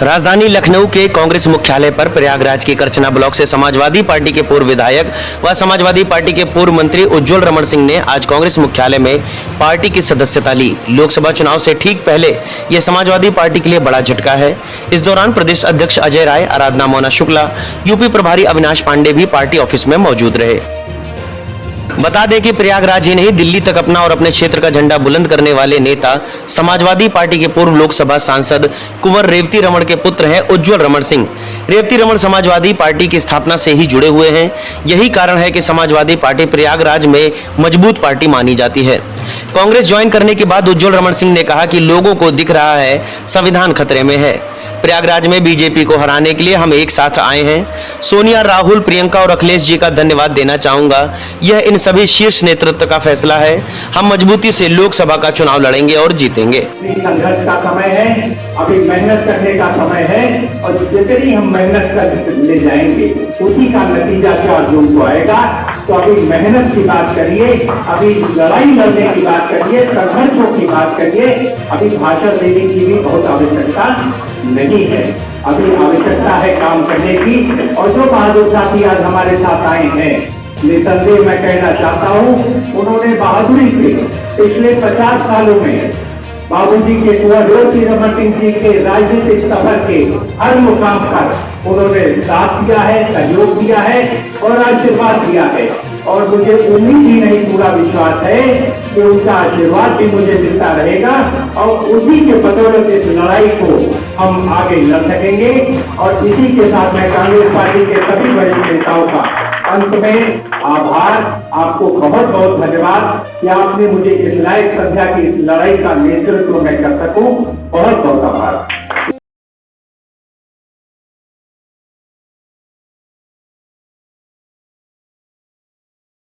राजधानी लखनऊ के कांग्रेस मुख्यालय पर प्रयागराज के करचना ब्लॉक से समाजवादी पार्टी के पूर्व विधायक व समाजवादी पार्टी के पूर्व मंत्री उज्ज्वल रमण सिंह ने आज कांग्रेस मुख्यालय में पार्टी की सदस्यता ली। लोकसभा चुनाव से ठीक पहले यह समाजवादी पार्टी के लिए बड़ा झटका है। इस दौरान प्रदेश अध्यक्ष अजय राय, आराधना मोना शुक्ला, यूपी प्रभारी अविनाश पांडे भी पार्टी ऑफिस में मौजूद रहे। बता दें कि प्रयागराज ही नहीं, दिल्ली तक अपना और अपने क्षेत्र का झंडा बुलंद करने वाले नेता समाजवादी पार्टी के पूर्व लोकसभा सांसद कुंवर रेवती रमण के पुत्र हैं उज्ज्वल रमण सिंह। रेवती रमण समाजवादी पार्टी की स्थापना से ही जुड़े हुए हैं। यही कारण है कि समाजवादी पार्टी प्रयागराज में मजबूत पार्टी मानी जाती है। कांग्रेस ज्वाइन करने के बाद उज्ज्वल रमण सिंह ने कहा कि लोगों को दिख रहा है संविधान खतरे में है। प्रयागराज में बीजेपी को हराने के लिए हम एक साथ आए हैं। सोनिया, राहुल, प्रियंका और अखिलेश जी का धन्यवाद देना चाहूंगा। यह इन सभी शीर्ष नेतृत्व का फैसला है। हम मजबूती से लोकसभा का चुनाव लड़ेंगे और जीतेंगे। संघर्ष का समय है, अभी मेहनत करने का समय है और जितनी हम मेहनत कर ले जाएंगे उसी का नतीजा 4 जून को आएगा। तो अभी मेहनत की बात करिए, अभी लड़ाई लड़ने की बात करिए, संघर्षों की बात करिए। अभी भाषण देने की भी बहुत आवश्यकता नहीं है। अभी आवश्यकता है काम करने की। और जो बहादुर साथी आज हमारे साथ आए हैं, निसंदेह मैं कहना चाहता हूं, उन्होंने बहादुरी से पिछले 50 सालों में बाबूजी के कुंवर रेवती रमण सिंह जी के राजनीतिक सफर के हर मुकाम पर उन्होंने साथ दिया है, सहयोग दिया है और आशीर्वाद दिया है। और मुझे उम्मीद ही नहीं, पूरा विश्वास है कि उनका आशीर्वाद भी मुझे मिलता रहेगा और उसी के बदौलत इस लड़ाई को हम आगे लड़ सकेंगे। और इसी के साथ मैं कांग्रेस पार्टी के सभी वरिष्ठ नेताओं का अंत में आभार, आपको बहुत बहुत धन्यवाद कि आपने मुझे इस लायक समझा कि इस लड़ाई का नेतृत्व मैं कर सकूं। बहुत बहुत आभार।